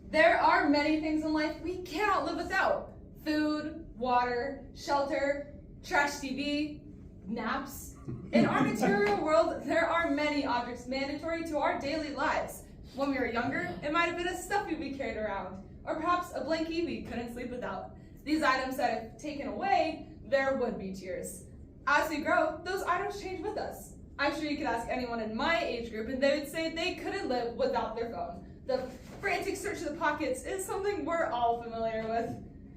There are many things in life we cannot live without. Food, water, shelter, trash TV, naps. In our material world, there are many objects mandatory to our daily lives. When we were younger, it might have been a stuffy we carried around, or perhaps a blankie we couldn't sleep without. These items that if taken away, there would be tears. As we grow, those items change with us. I'm sure you could ask anyone in my age group and they would say they couldn't live without their phone. The frantic search of the pockets is something we're all familiar with.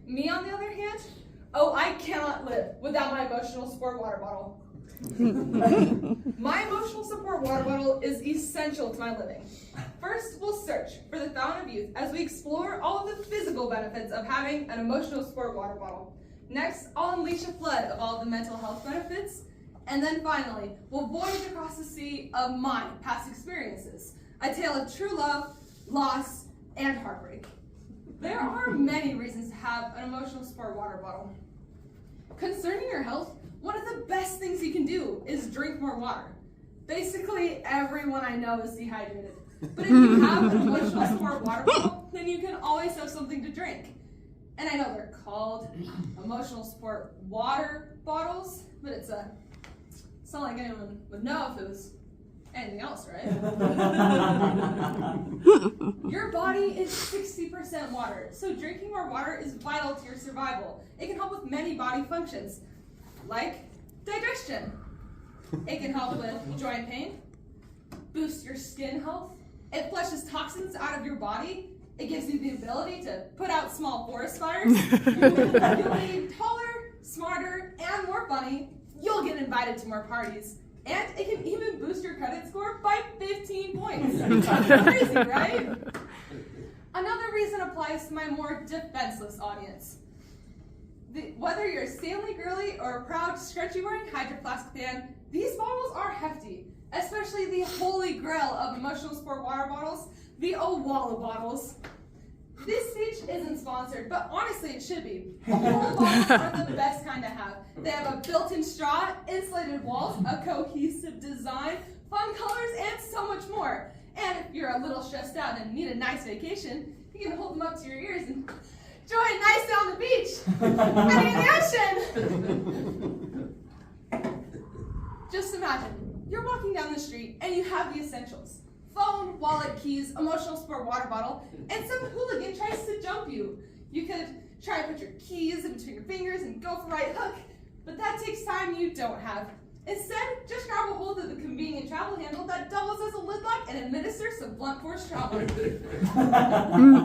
Me, on the other hand, I cannot live without my emotional support water bottle. My emotional support water bottle is essential to my living. First, we'll search for the fountain of youth as we explore all of the physical benefits of having an emotional support water bottle. Next, I'll unleash a flood of all of the mental health benefits. And then finally, we'll voyage across the sea of my past experiences, a tale of true love, loss, and heartbreak. There are many reasons to have an emotional support water bottle. Concerning your health, one of the best things you can do is drink more water. Basically, everyone I know is dehydrated. But if you have an emotional support water bottle, then you can always have something to drink. And I know they're called emotional support water bottles, but it's not like anyone would know if it was anything else, right? Your body is 60% water, so drinking more water is vital to your survival. It can help with many body functions, like digestion. It can help with joint pain, boost your skin health. It flushes toxins out of your body. It gives you the ability to put out small forest fires. You'll be taller, smarter, and more funny. You'll get invited to more parties. And it can even boost your credit score by 15 points. Crazy, right? Another reason applies to my more defenseless audience. Whether you're a Stanley Girly or a proud, stretchy-wearing Hydro Flask fan, these bottles are hefty, especially the holy grail of emotional support water bottles, the Owala bottles. This speech isn't sponsored, but honestly it should be. Owala bottles are the best kind to have. They have a built-in straw, insulated walls, a cohesive design, fun colors, and so much more. And if you're a little stressed out and need a nice vacation, you can hold them up to your ears and enjoy a nice day on the beach and in the ocean. Just imagine, you're walking down the street and you have the essentials. Phone, wallet, keys, emotional support water bottle, and some hooligan tries to jump you. You could try and put your keys in between your fingers and go for a right hook, but that takes time you don't have. Instead, just grab a hold of the convenient travel handle that doubles as a lid lock and administers some blunt force trauma.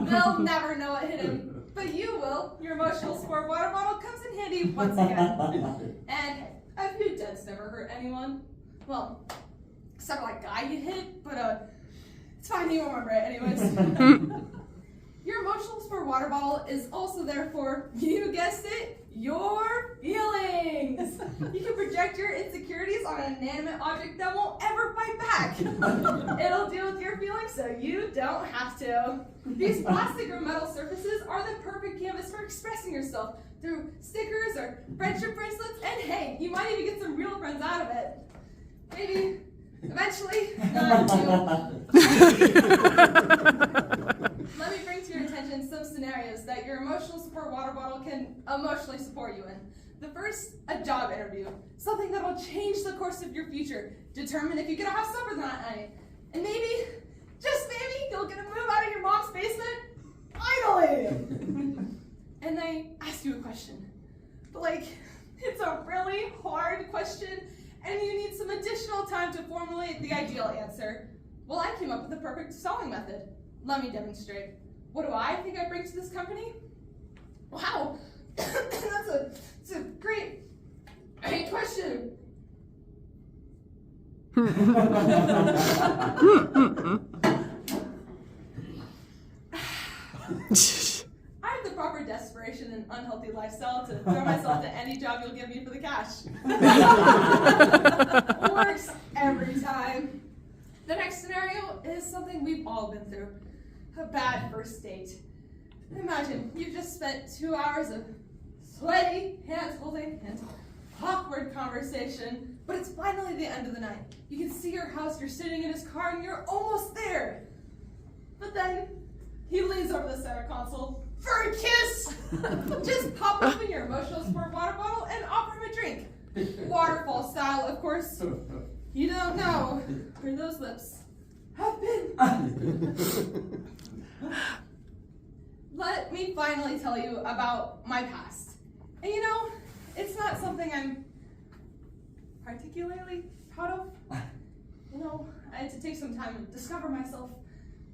They'll never know what hit him, but you will. Your emotional support water bottle comes in handy once again. And a few deads never hurt anyone. Well, except for like guy you hit, but it's fine, you won't remember it anyways. Your emotional support water bottle is also there for, you guessed it, your feelings. You can project your insecurities on an inanimate object that won't ever fight back. It'll deal with your feelings so you don't have to. These plastic or metal surfaces are the perfect canvas for expressing yourself through stickers or friendship bracelets, and hey, you might even get some real friends out of it. Maybe. Eventually, not you. Let me bring to your attention some scenarios that your emotional support water bottle can emotionally support you in. The first, a job interview. Something that will change the course of your future. Determine if you get to have supper that night. And maybe, just maybe, you'll get to move out of your mom's basement. Finally! And they ask you a question. But it's a really hard question, and you need some additional time to formulate the ideal answer. Well, I came up with the perfect solving method. Let me demonstrate. What do I think I bring to this company? Wow, that's a great question. I have the proper desperation and unhealthy lifestyle to throw myself to any job you'll give me for the cash. Works every time. The next scenario is something we've all been through. A bad first date. Imagine you've just spent 2 hours of sweaty, hands holding, and awkward conversation, but it's finally the end of the night. You can see your house, you're sitting in his car, and you're almost there. But then he leans over the center console for a kiss. Just pop open your emotional sport water bottle and offer him a drink. Waterfall style, of course. You don't know where those lips have been. Let me finally tell you about my past. And you know, it's not something I'm particularly proud of. You know, I had to take some time to discover myself.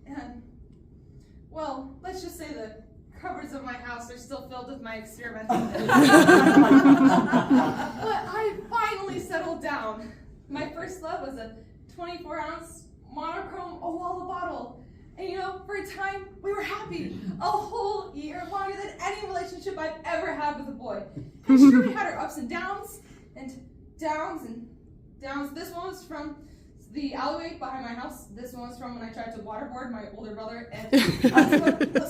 And, well, let's just say the cupboards of my house are still filled with my experimental bits. But I finally settled down. My first love was a 24-ounce monochrome Owala bottle. And you know, for a time, we were happy. A whole year, longer than any relationship I've ever had with a boy. And sure, we had our ups and downs, and downs and downs. This one was from the alleyway behind my house. This one was from when I tried to waterboard my older brother and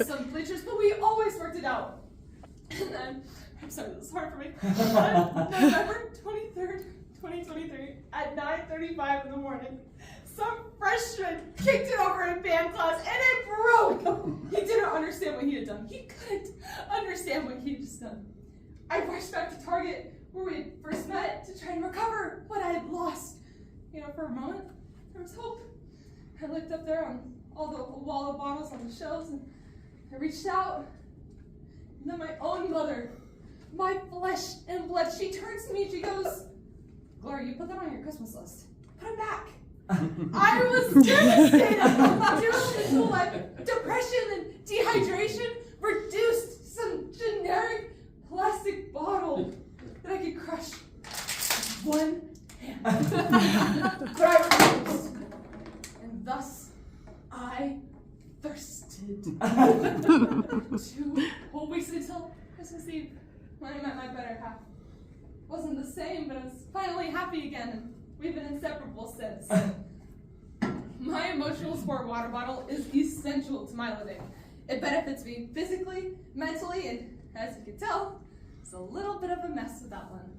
some bleachers, but we always worked it out. And then, I'm sorry, this is hard for me. On November 23rd, 2023, at 9:35 in the morning, some freshman kicked it over in band class and it broke. He didn't understand what he had done. He couldn't understand what he had just done. I rushed back to Target where we had first met to try and recover what I had lost. You know, for a moment, there was hope. I looked up there on all the Owala bottles on the shelves and I reached out. And then my own mother, my flesh and blood, she turns to me and she goes, "Gloria, you put that on your Christmas list. Put it back." I was devastated. Due to like depression and dehydration, reduced some generic plastic bottle that I could crush one hand. But I refused, and thus I thirsted. 2 whole weeks until Christmas Eve, when I met my better half. Wasn't the same, but I was finally happy again, and we've been inseparable since. My emotional sport water bottle is essential to my living. It benefits me physically, mentally, and as you can tell, it's a little bit of a mess with that one.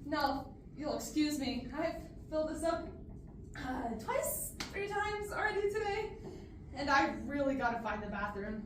Now, you'll excuse me, I've filled this up 3 times already today, and I really gotta find the bathroom.